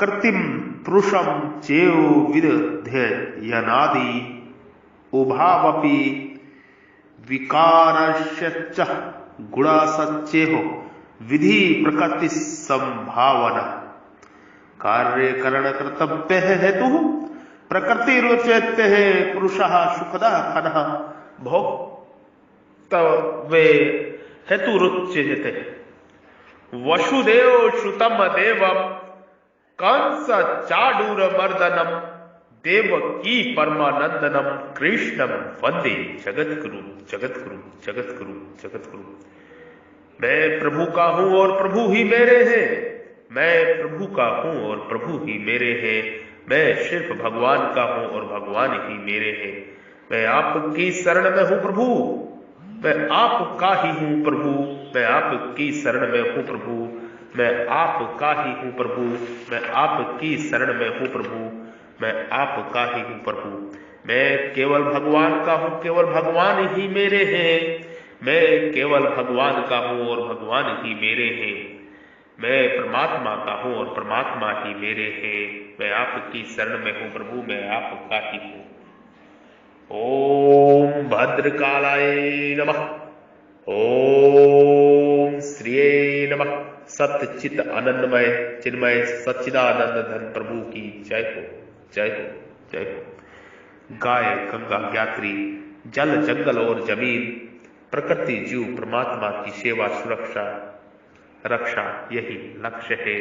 प्रकृतिम पुरुषम चेव विदधे यनादि उभावपि विकारश्च गुणासच्चेह विधि प्रकृति संभावना कार्य करण कर्तव्य हेतु प्रकृति रोचते है पुरुषः सुखदा खनः भोक्तव्ये हेतु रुच्यते। वसुदेव श्रुतम देवम कंस चाडूर मर्दनम देवकी परमानंदनम कृष्णम वंदे जगतगुरु जगतगुरु जगतगुरु जगतगुरु। मैं प्रभु का हूं और प्रभु ही मेरे हैं, मैं प्रभु का हूं और प्रभु ही मेरे हैं, मैं सिर्फ भगवान का हूं और भगवान ही मेरे हैं। मैं आपकी शरण में हूं प्रभु, मैं आपका ही हूं प्रभु, मैं आपकी शरण में हूं प्रभु, मैं आपका ही हूं प्रभु, मैं आपकी शरण में हूं प्रभु, मैं आपका ही हूं प्रभु। मैं केवल भगवान का हूं, केवल भगवान ही मेरे हैं, मैं केवल भगवान का हूं और भगवान ही मेरे हैं। मैं परमात्मा का हूं और परमात्मा ही मेरे हैं। मैं आपकी शरण में हूं प्रभु, मैं आपका ही हूं। ओम भद्रकालाय नमः। ओम श्रीये नमः। सत्य चित आनंदमय चिन्मय सच्चिदानंद धन प्रभु की जय हो, जय हो, जय हो। गाय गंगा यात्री जल जंगल और जमीन प्रकृति जीव परमात्मा की सेवा सुरक्षा रक्षा यही लक्ष्य है।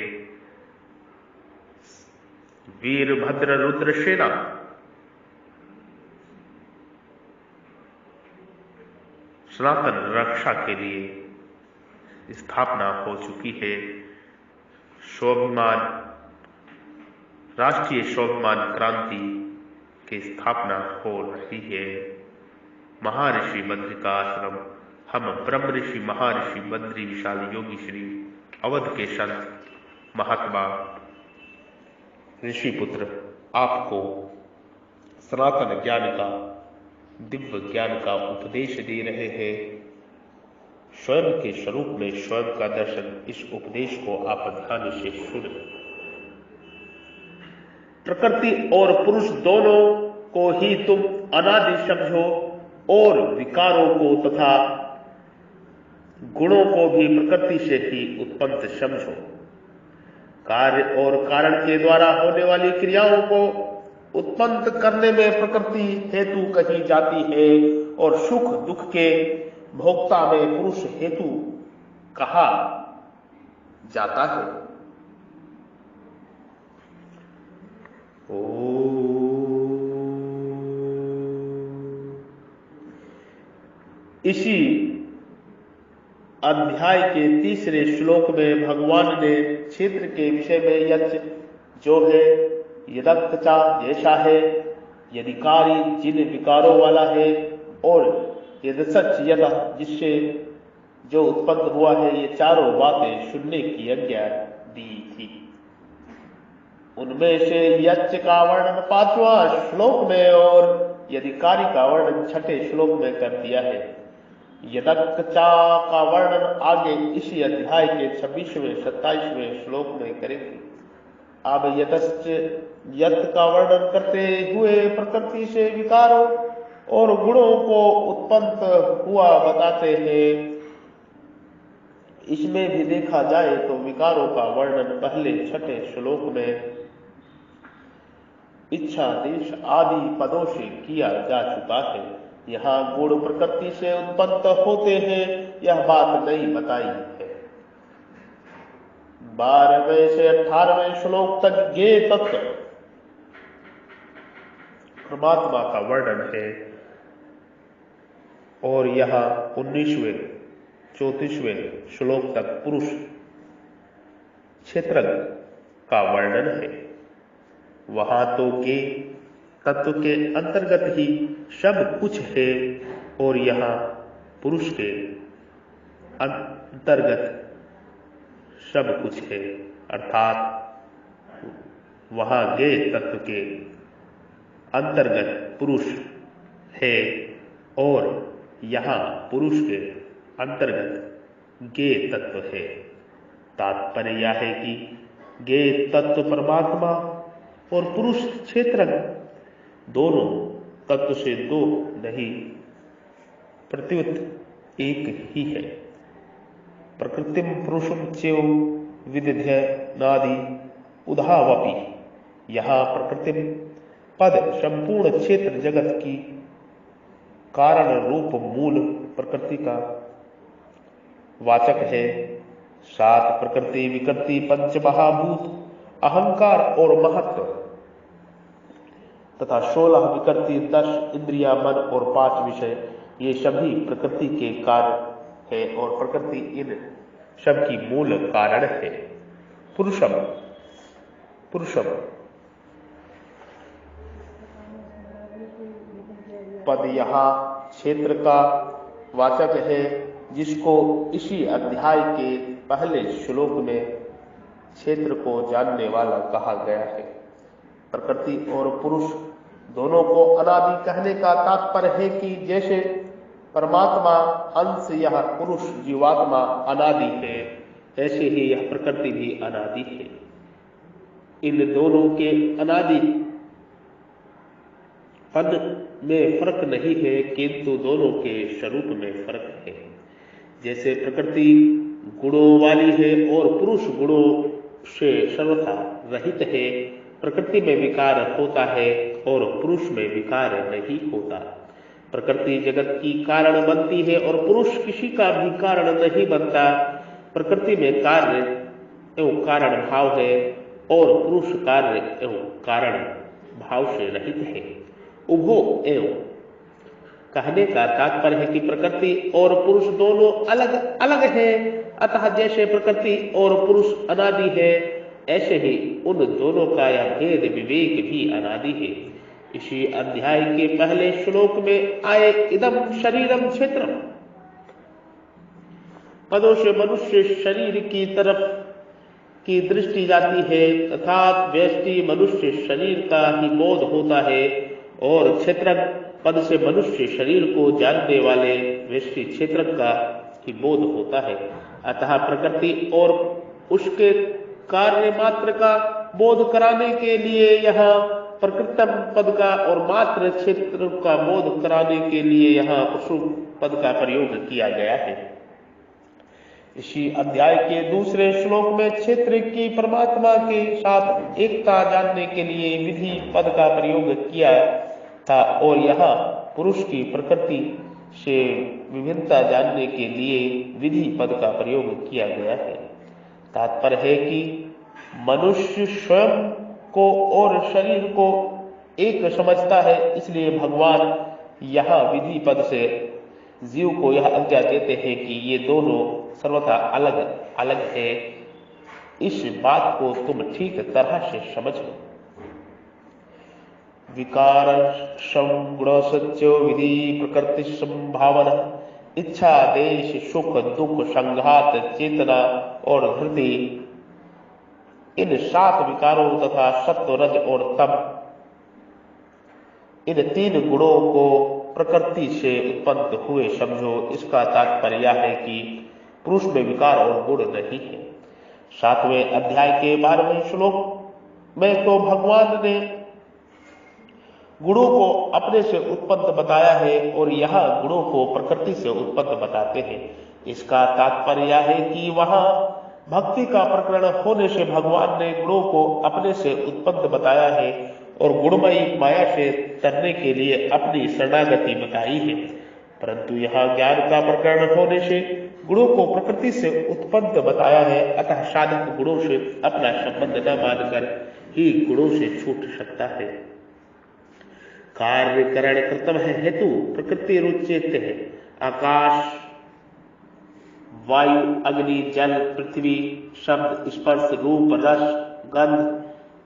वीरभद्र रुद्र सेना सनातन रक्षा के लिए स्थापना हो चुकी है। स्वाभिमान राष्ट्रीय स्वाभिमान क्रांति की स्थापना हो रही है। महर्षि बद्री का आश्रम हम ब्रह्म ऋषि महर्षि बद्री विशाल योगी श्री अवध के संत महात्मा ऋषि पुत्र आपको सनातन ज्ञान का दिव्य ज्ञान का उपदेश दे रहे हैं। स्वयं के स्वरूप में स्वयं का दर्शन, इस उपदेश को आप ध्यान से सुने। प्रकृति और पुरुष दोनों को ही तुम अनादि समझो और विकारों को तथा गुणों को भी प्रकृति से ही उत्पन्न समझो। कार्य और कारण के द्वारा होने वाली क्रियाओं को उत्पन्न करने में प्रकृति हेतु कही जाती है और सुख दुख के भोक्ता में पुरुष हेतु कहा जाता है। इसी अध्याय के तीसरे श्लोक में भगवान ने क्षेत्र के विषय में यज्ञ जो है यदक्चा जैसा है, यदिकारी जिन विकारों वाला है, और यदसच यद जिससे जो उत्पन्न हुआ है, ये चारों बातें सुनने की आज्ञा दी थी। उनमें से यज्ञ का वर्णन 5वां श्लोक में और यदिकारी का वर्णन 6ठे श्लोक में कर दिया है। यदक्चा का वर्णन आगे इसी अध्याय के 26वें 27वें श्लोक में करेंगे। अब यत का वर्णन करते हुए प्रकृति से विकारों और गुणों को उत्पन्न हुआ बताते हैं। इसमें भी देखा जाए तो विकारों का वर्णन पहले 6ठे श्लोक में इच्छा देश आदि पदों से किया जा चुका है। यहाँ गुण प्रकृति से उत्पन्न होते हैं, यह बात नहीं बताई है। 12वें से 18वें श्लोक तक ये तत्व परमात्मा का वर्णन है और यहाँ 19वें 34वें श्लोक तक पुरुष क्षेत्र का वर्णन है। वहां तो के तत्व के अंतर्गत ही सब कुछ है और यहाँ पुरुष के अंतर्गत सब कुछ है, अर्थात वहां गे तत्व के अंतर्गत पुरुष है और यहाँ पुरुष के अंतर्गत गे तत्व है। तात्पर्य यह है कि ये तत्व परमात्मा और पुरुष क्षेत्र दोनों तत्व से दो नहीं, प्रत्युत एक ही है। प्रकृतिम पुरुषम चैव विदध्यनादि उधावपि। यहाँ प्रकृतिम पद संपूर्ण क्षेत्र जगत की कारण रूप मूल प्रकृति का वाचक है। सात प्रकृति विकृति पंच महाभूत अहंकार और महत्व तथा 16 विकृति 10 इंद्रिया मन और 5 विषय, ये सभी प्रकृति के कार्य है और प्रकृति इन सब की मूल कारण है। पुरुषम पद यहाँ क्षेत्र का वाचक है, जिसको इसी अध्याय के पहले श्लोक में क्षेत्र को जानने वाला कहा गया है। प्रकृति और पुरुष दोनों को अनादि कहने का तात्पर्य है कि जैसे परमात्मा अंश यह पुरुष जीवात्मा अनादि है, ऐसे ही यह प्रकृति भी अनादि है। इन दोनों के अनादि पद में फर्क नहीं है, किंतु दोनों के स्वरूप में फर्क है। जैसे प्रकृति गुणों वाली है और पुरुष गुणों से सर्वथा रहित है। प्रकृति में विकार होता है और पुरुष में विकार नहीं होता। प्रकृति जगत की कारण बनती है और पुरुष किसी का भी कारण नहीं बनता। प्रकृति में कार्य एवं कारण भाव है और पुरुष कार्य एवं कारण भाव से रहित है। उभो एवं कहने का तात्पर्य है कि प्रकृति और पुरुष दोनों अलग अलग है। अतः जैसे प्रकृति और पुरुष अनादि है, ऐसे ही उन दोनों का यह भेद विवेक भी अनादि है। इसी अध्याय के पहले श्लोक में आए इदम शरीरम क्षेत्रम पदों से मनुष्य शरीर की तरफ की दृष्टि जाती है, तथा व्यष्टि मनुष्य शरीर का ही बोध होता है और क्षेत्र पद से मनुष्य शरीर को जानने वाले व्यष्टि क्षेत्र का ही बोध होता है। अतः प्रकृति और उसके कार्य मात्र का बोध कराने के लिए यहाँ प्रकृतम पद का और मात्र क्षेत्र का बोध कराने के लिए यहाँ पशु पद का प्रयोग किया गया है। इसी अध्याय के दूसरे श्लोक में क्षेत्र की परमात्मा के साथ एकता जानने के लिए विधि पद का प्रयोग किया था और यहाँ पुरुष की प्रकृति से विभिन्नता जानने के लिए विधि पद का प्रयोग किया गया है। तात्पर्य है कि मनुष्य स्वयं को और शरीर को एक समझता है, इसलिए भगवान यहाँ विधि पद से जीव को यह आज्ञा देते हैं कि ये दोनों सर्वथा अलग अलग है। इस बात को तुम ठीक तरह से समझ लो। विकार गुण सत्यो विधि प्रकृति संभावना इच्छा देश सुख दुख संघात चेतना और धृति, इन 7 विकारों तथा सत्व रज और तम, इन 3 गुणों को प्रकृति से उत्पन्न हुए समझो। इसका तात्पर्य है कि पुरुष में विकार और गुण नहीं है। 7वें अध्याय के 12वें श्लोक में तो भगवान ने गुणों को अपने से उत्पन्न बताया है और यहाँ गुणों को प्रकृति से उत्पन्न बताते हैं। इसका तात्पर्य है कि वहां भक्ति का प्रकरण होने से भगवान ने गुणों को अपने से उत्पन्न बताया है और गुणमयी माया से तरने के लिए अपनी शरणागति बताई है। परंतु यहाँ ज्ञान का प्रकरण होने से गुणों को प्रकृति से उत्पन्न बताया है। अतः साधक गुणों से अपना संबंध न मानकर ही गुणों से छूट सकता है। कार्य करण कृतम है हेतु प्रकृति रुचित है। आकाश वायु अग्नि जल पृथ्वी शब्द स्पर्श रूप रस गंध,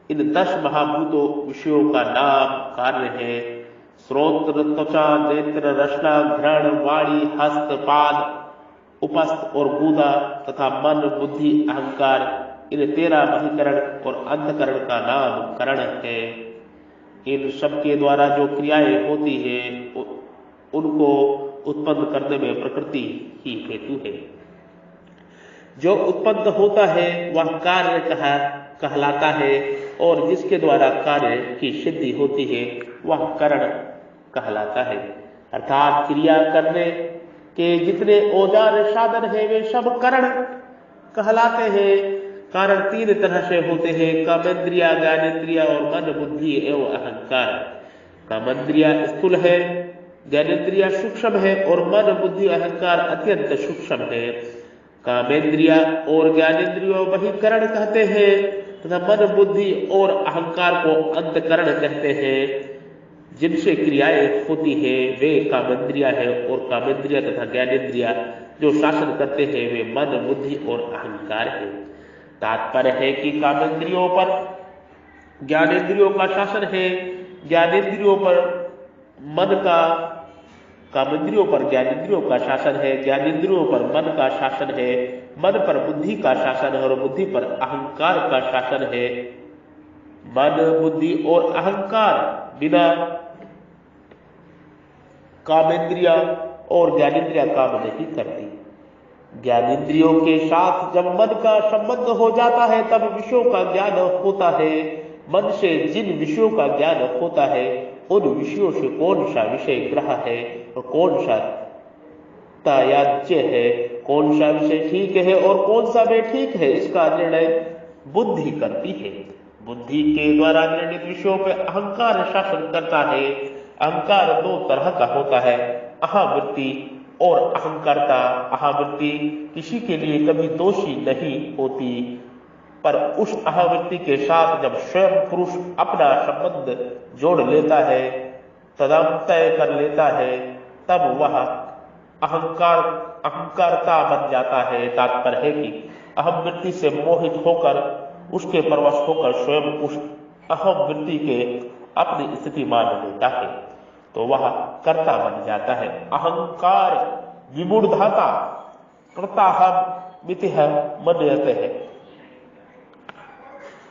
इन 10 महाभूतों विषयों का नाम कार्य है। श्रोत्र त्वचा नेत्र रसना घ्राण वाणी हस्त पाद उपस्थ और गूदा तथा मन बुद्धि अहंकार, इन 13 बहिकरण और अंतकरण का नाम करण है। इन सब के द्वारा जो क्रियाएं होती है उनको उत्पन्न करने में प्रकृति ही हेतु है। जो उत्पन्न होता है वह कार्य कहलाता है और जिसके द्वारा कार्य की सिद्धि होती है वह करण कहलाता है। अर्थात क्रिया करने के जितने औजार साधन है वे सब करण कहलाते हैं। कारण तीन तरह से होते हैं, कामेंद्रिया, ज्ञानेन्द्रिया और मन, बुद्धि एवं अहंकार। कामेंद्रिया स्थूल है, ज्ञानेन्द्रिया सूक्ष्म है और मन, बुद्धि, अहंकार अत्यंत सूक्ष्म है। कामेंद्रिया और ज्ञानेन्द्रियों बहिकरण कहते हैं तथा मन, बुद्धि और अहंकार को अंतकरण कहते हैं। जिनसे क्रियाएं होती है वे कामेंद्रिया है और कामेंद्रिया तथा ज्ञानेन्द्रिया जो शासन करते हैं वे मन, बुद्धि और अहंकार है। तात्पर्य है कि कामेंद्रियों पर ज्ञानेन्द्रियों का शासन है, ज्ञानेन्द्रियों पर मन का, कामेंद्रियों पर ज्ञानेन्द्रियों का शासन है, ज्ञानेन्द्रियों पर मन का शासन है, मन पर बुद्धि का शासन है और बुद्धि पर अहंकार का शासन है। मन, बुद्धि और अहंकार बिना कामेंद्रिया और ज्ञानेन्द्रिया काम नहीं करती। ज्ञानेन्द्रियों के साथ जब मन का संबंध हो जाता है तब विषयों का ज्ञान होता है। मन से जिन विषयों का ज्ञान होता है उन विषयों से कौन सा विषय ग्रह है और कौन सा त्याज्य है, कौन सा विषय ठीक है और कौन सा बेठीक है, इसका निर्णय बुद्धि करती है। बुद्धि के द्वारा निर्णित विषयों पर अहंकार शासन करता है। अहंकार दो तरह का होता है, अहंवृत्ति और अहंकारता। अहंवृत्ति किसी के लिए कभी दोषी नहीं होती, पर उस अहंवृत्ति के साथ जब स्वयं पुरुष अपना संबंध जोड़ लेता है, तदम तय कर लेता है, तब वह अहंकारता बन जाता है। तात्पर्य है कि अहंवृत्ति से मोहित होकर, उसके परवश होकर स्वयं उस अहंवृत्ति के अपनी स्थिति मान लेता है तो वह कर्ता बन जाता है। अहंकार विमूढ़ता कर्ता हम मितिह मन्यते है।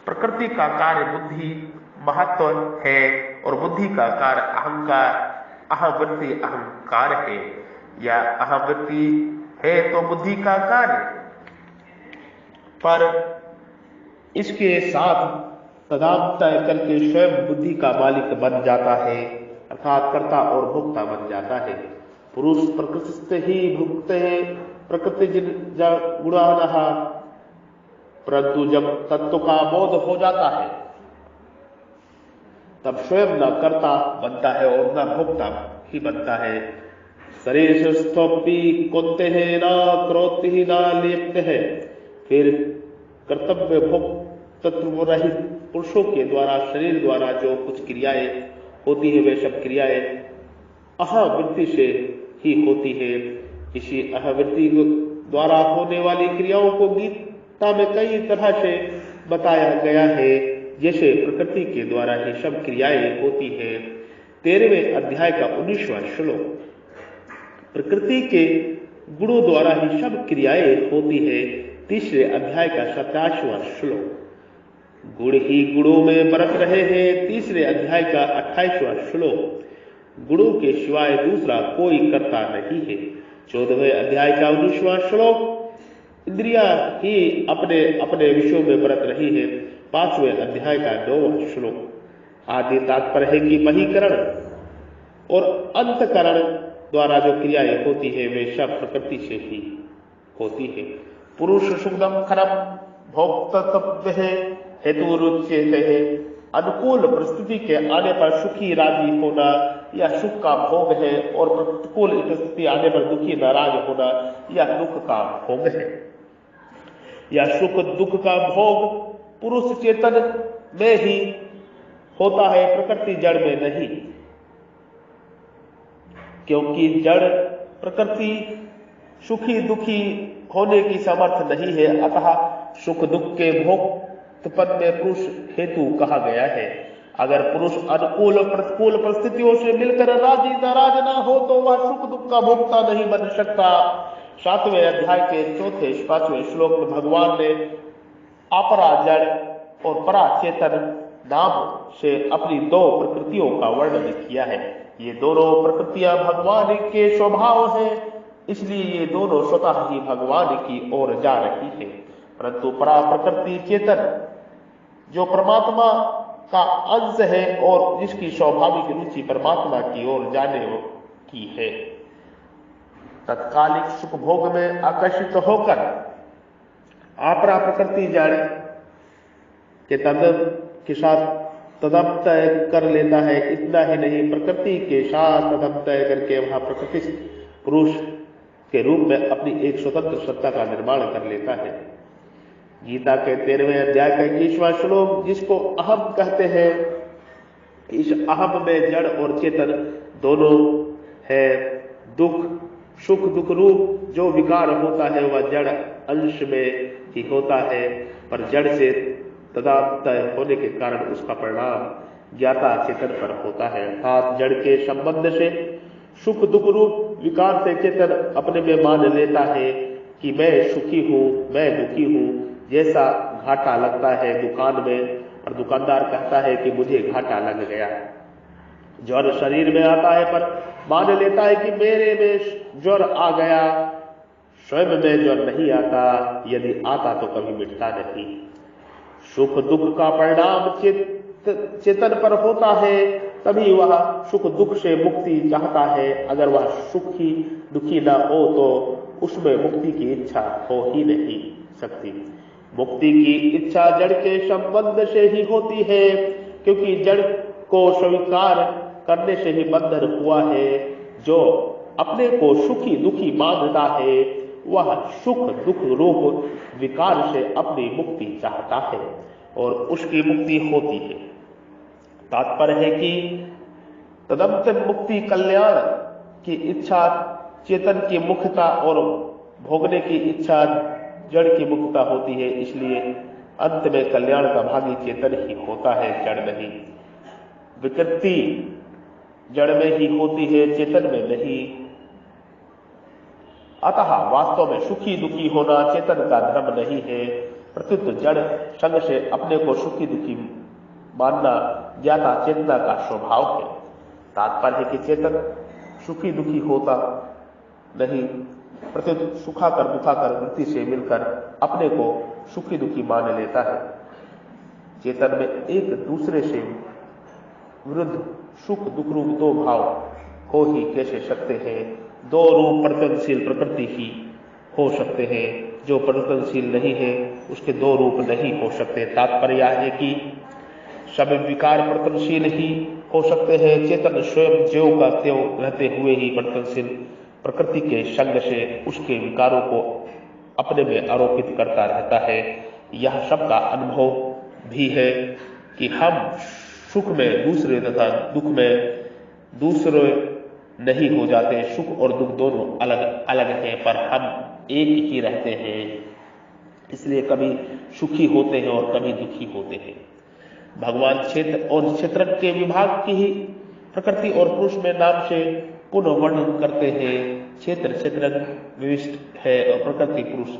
प्रकृति का कार्य बुद्धि महत्व है और बुद्धि का कार्य अहंकार, अहंवृत्ति अहंकार है, या अहंवृत्ति है तो बुद्धि का कार्य, पर इसके साथ तदाम तय करके स्वयं बुद्धि का मालिक बन जाता है, अर्थात कर्ता और भोक्ता बन जाता है। पुरुष प्रकृति से ही भुगते है, प्रकृति गुणानः, परंतु जब तत्व का बोध हो जाता है तब स्वयं न कर्ता बनता है और न भोक्ता ही बनता है। शरीर स्थोपी कुंते है न क्रोति ही न लिप्त है। फिर कर्तव्य भोक्तृत्व रहित पुरुषों के द्वारा, शरीर द्वारा जो कुछ क्रियाएं होती है वे सब क्रियाएं अहंवृत्ति से ही होती है। इसी अहंवृत्ति द्वारा होने वाली क्रियाओं को गीता में कई तरह से बताया गया है, जैसे प्रकृति के द्वारा ही सब क्रियाएं होती है। 13वें अध्याय का 19वां श्लोक, प्रकृति के गुणों द्वारा ही सब क्रियाएं होती है। 3रे अध्याय का 27वां श्लोक, गुण ही गुणों में बरत रहे हैं। 3रे अध्याय का 28वां श्लोक, गुणों के सिवाय दूसरा कोई कर्ता नहीं है। 14वें अध्याय का 19वां श्लोक, इंद्रिया ही अपने अपने विषयों में बरत रही है। 5वें अध्याय का 9वां श्लोक आदि तात्पर्य है कि बहिकरण और अंतकरण द्वारा जो क्रियाएं होती है वे सब प्रकृति से ही होती है। पुरुष सुखदम खरम भोक्तव्य है हेतु रुच्यते है। अनुकूल परिस्थिति के आने पर सुखी राजी होना या सुख का भोग है, और प्रतिकूल परिस्थिति आने पर दुखी नाराज होना या दुख का भोग है। या सुख दुख का भोग पुरुष चेतन में ही होता है, प्रकृति जड़ में नहीं, क्योंकि जड़ प्रकृति सुखी दुखी होने की समर्थ नहीं है। अतः सुख दुख के भोक्तपन में पुरुष हेतु कहा गया है। अगर पुरुष अनुकूल और प्रतिकूल परिस्थितियों से मिलकर राजी नाराज ना हो तो वह सुख दुख का भोक्ता नहीं बन सकता। 7वें अध्याय के 4-5वें श्लोक में भगवान ने अपरा जड़ और परा चेतन नाम से अपनी 2 प्रकृतियों का वर्णन किया है। ये दोनों प्रकृतियां भगवान के स्वभाव है, इसलिए ये दोनों स्वतः ही भगवान की ओर जा रही है। परंतु परा प्रकृति चेतन जो परमात्मा का अंश है और जिसकी स्वाभाविक रुचि परमात्मा की ओर जाने की है। तत्कालिक सुख भोग में आकर्षित होकर आपरा प्रकृति जड़ के के साथ तदप्तय कर लेता है। इतना ही नहीं, प्रकृति के साथ तदप्तय करके वहां प्रकृति पुरुष के रूप में अपनी एक स्वतंत्र सत्ता का निर्माण कर लेता है। गीता के 13वें अध्याय का 21वां श्लोक, जिसको अहम कहते हैं, इस अहम में जड़ और चेतन दोनों है। दुख सुख दुख रूप जो विकार होता है वह जड़ अंश में ही होता है, पर जड़ से तदात्मय होने के कारण उसका परिणाम ज्ञाता चेतन पर होता है। अर्थात जड़ के संबंध से सुख दुख रूप विकार से चेतन अपने में मान लेता है कि मैं सुखी हूं, मैं दुखी हूं। जैसा घाटा लगता है दुकान में और दुकानदार कहता है कि मुझे घाटा लग गया। ज्वर शरीर में आता है पर मान लेता है कि मेरे में ज्वर आ गया। स्वयं में ज्वर नहीं आता, यदि आता तो कभी मिटता नहीं। सुख दुख का परिणाम चेतन पर होता है, तभी वह सुख दुख से मुक्ति चाहता है। अगर वह सुखी दुखी न हो तो उसमें मुक्ति की इच्छा हो ही नहीं सकती। मुक्ति की इच्छा जड़ के संबंध से ही होती है, क्योंकि जड़ को स्वीकार करने से ही बंधन हुआ है। जो अपने को सुखी दुखी मानता है वह सुख दुख रूप विकार से अपनी मुक्ति चाहता है और उसकी मुक्ति होती है। तात्पर्य है कि तदंत मुक्ति कल्याण की इच्छा चेतन की मुख्यता और भोगने की इच्छा जड़ की मुख्यता होती है। इसलिए अंत में कल्याण का भागी चेतन ही होता है, जड़ नहीं। विकृति जड़ में ही होती है, चेतन में नहीं। अतः वास्तव में सुखी दुखी होना चेतन का धर्म नहीं है, प्रत्युत जड़ संग से अपने को सुखी दुखी मानना ज्ञाता चेतना का स्वभाव है। तात्पर्य है कि चेतन सुखी दुखी होता नहीं, प्रत्युत सुखाकर दुखाकर वृत्ति से मिलकर अपने को सुखी दुखी मान लेता है। चेतन में एक दूसरे से विरुद्ध सुख दुख रूप दो भाव हो ही कैसे सकते हैं। दो रूप परिवर्तनशील प्रकृति ही हो सकते हैं, जो परिवर्तनशील नहीं है उसके दो रूप नहीं हो सकते। तात्पर्य यह है कि सब विकार परिवर्तनशील ही हो सकते हैं। चेतन स्वयं ज्यों का त्यों रहते हुए ही परिवर्तनशील प्रकृति के संग से उसके विकारों को अपने में आरोपित करता रहता है। यह सबका अनुभव भी है कि हम सुख में दूसरे तथा दुख में दूसरे नहीं हो जाते। सुख और दुख दोनों अलग अलग हैं, पर हम एक ही रहते हैं। इसलिए कभी सुखी होते हैं और कभी दुखी होते हैं। भगवान क्षेत्र और क्षेत्रज्ञ के विभाग की ही प्रकृति और पुरुष में नाम से पुनः वर्णन करते हैं। क्षेत्र क्षेत्रज्ञ विशिष्ट है और प्रकृति पुरुष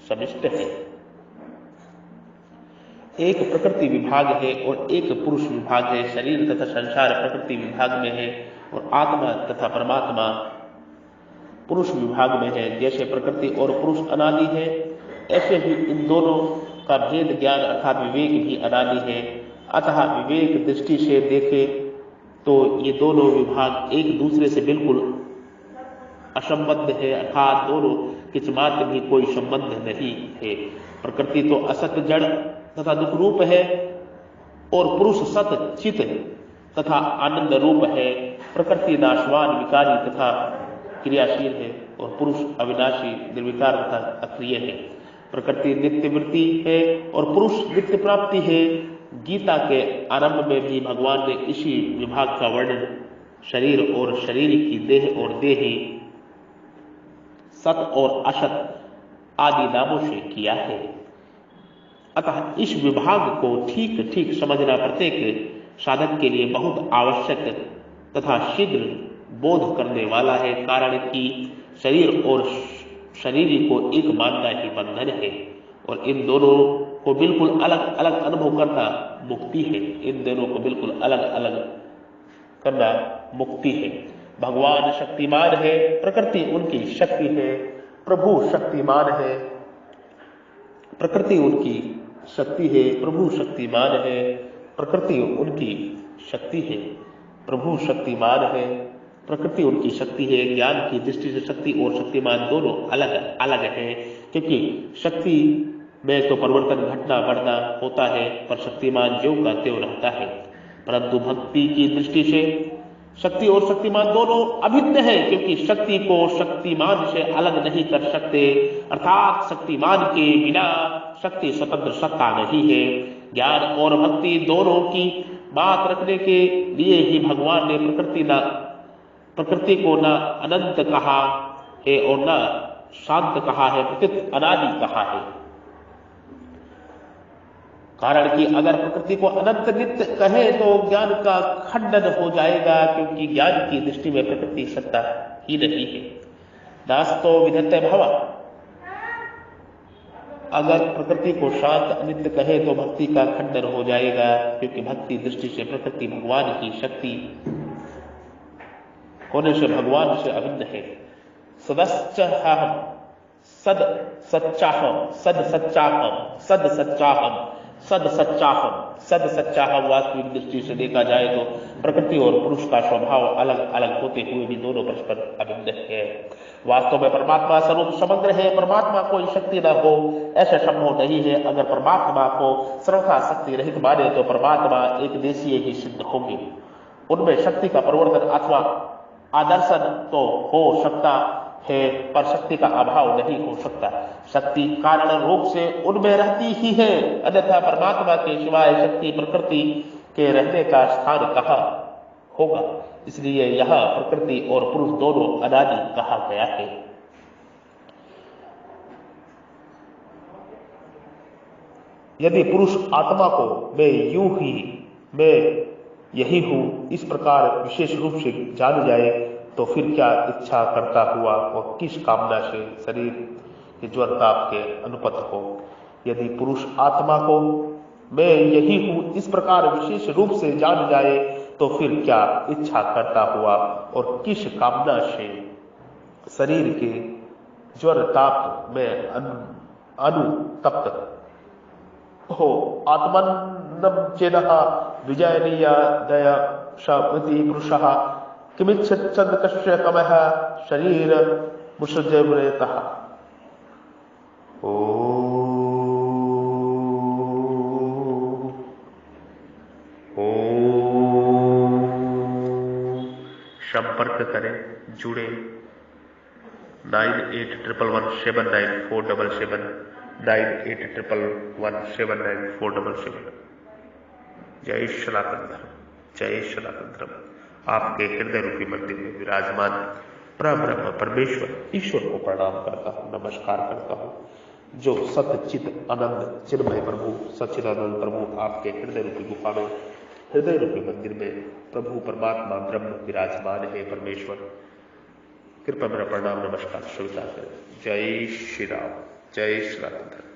समिष्ट है। एक प्रकृति विभाग है और एक पुरुष विभाग है। शरीर तथा संसार प्रकृति विभाग में है और आत्मा तथा परमात्मा पुरुष विभाग में है। जैसे प्रकृति और पुरुष अनादि है, ऐसे ही इन दोनों का भेद ज्ञान अर्थात विवेक भी अनादि है। अतः विवेक दृष्टि से देखे तो ये दोनों विभाग एक दूसरे से बिल्कुल असंबद्ध है, अर्थात दोनों किंचित भी कोई संबंध नहीं है। प्रकृति तो असत जड़ तथा दुख रूप है और पुरुष सत चित तथा आनंद रूप है। प्रकृति नाशवान विकारी तथा क्रियाशील है और पुरुष अविनाशी निर्विकार तथा अक्रिय है। प्रकृति नित्य वृत्ति है और पुरुष नित्य प्राप्ति है। गीता के आरंभ में भी भगवान ने इसी विभाग का वर्णन शरीर और शरीर की देह और देही, सत और असत आदि नामों से किया है। अतः इस विभाग को ठीक ठीक समझना प्रत्येक साधक के लिए बहुत आवश्यक तथा शीघ्र बोध करने वाला है। कारण कि शरीर और शरीर को एक मानना ही बंधन है और इन दोनों को बिल्कुल अलग अलग अनुभव करना मुक्ति है। इन दोनों को बिल्कुल अलग अलग करना मुक्ति है। भगवान शक्तिमान है, प्रकृति उनकी शक्ति है। प्रभु शक्तिमान है, प्रकृति उनकी शक्ति है, प्रभु शक्तिमान है, प्रकृति उनकी शक्ति है। प्रभु शक्तिमान है, प्रकृति उनकी शक्ति है। ज्ञान की दृष्टि से शक्ति और शक्तिमान दोनों अलग अलग है, क्योंकि शक्ति में तो परिवर्तन घटना बढ़ना होता है, पर शक्तिमान ज्यों का त्यों रहता है। परंतु भक्ति की दृष्टि से शक्ति और शक्तिमान दोनों अभिन्न है, क्योंकि शक्ति को शक्तिमान से अलग नहीं कर सकते, अर्थात शक्तिमान के बिना शक्ति स्वतंत्र सत्ता नहीं है। ज्ञान और भक्ति दोनों की बात रखने के लिए ही भगवान ने प्रकृति को न अनंत कहा है और न शांत कहा है, प्रकृति अनादि कहा है। कारण कि अगर प्रकृति को अनंत नित्य कहे तो ज्ञान का खंडन हो जाएगा, क्योंकि ज्ञान की दृष्टि में प्रकृति सत्ता ही नहीं है। नास्तो विधत्ते भव, अगर प्रकृति को शांत अनित्य कहे तो भक्ति का खंडन हो जाएगा, क्योंकि भक्ति दृष्टि से प्रकृति भगवान की शक्ति होने से भगवान से अभिन्न है। सदस्चाहम सद सच्चाहम सद सच्चाहम सद सच्चाहम सद सच्चाहम सद सच्चाहम। वास्तविक दृष्टि से देखा जाए तो प्रकृति और पुरुष का स्वभाव अलग अलग होते हुए भी दोनों परस्पर अभिन्न है। वास्तव में परमात्मा स्वरूप समग्र है, परमात्मा कोई शक्ति न हो ऐसा संभव नहीं है। अगर परमात्मा को सर्वथा शक्ति रहित माने तो परमात्मा एक देशीय ही सिद्ध होंगे। उनमें शक्ति का परिवर्तन अथवा आदर्शन तो हो सकता है, पर शक्ति का अभाव नहीं हो सकता। शक्ति कारण रूप से उनमें रहती ही है, अन्यथा परमात्मा के सिवाय शक्ति प्रकृति के रहने का स्थान कहाँ होगा। इसलिए यह प्रकृति और पुरुष दोनों अनादि कहा गया है। यदि पुरुष आत्मा को मैं यूं ही मैं यही हूं इस प्रकार विशेष रूप से जान जाए तो फिर क्या इच्छा करता हुआ और किस कामना से शरीर के ज्वर ताप के अनुपत हो। यदि पुरुष आत्मा को मैं यही हूं इस प्रकार विशेष रूप से जान जाए तो फिर क्या इच्छा करता हुआ और किस कामना से शरीर के ज्वर ताप में अनुतप्त हो। आत्मन्नम चेदः विजयनीय दया शमति पुरुषः किमिच्छन्द कस्य कमः शरीर मुसृज्यमृतः। संपर्क करें, जुड़े 9811179477 9811179477। जय सनातन धर्म, जय सनातन धर्म। आपके हृदय रूपी मंदिर में विराजमान परब्रह्म परमेश्वर ईश्वर को प्रणाम करता हूं, नमस्कार करता हूं। जो सतचित आनंद चिन्मय प्रभु सच्चिदानंद प्रभु आपके हृदय रूपी गुफा में, हृदय रूपी मंदिर में प्रभु परमात्मा ब्रह्म विराजमान है। परमेश्वर कृपा मेरा प्रणाम नमस्कार स्वीकार करें। जय श्री राम, जय सनातन धर्म।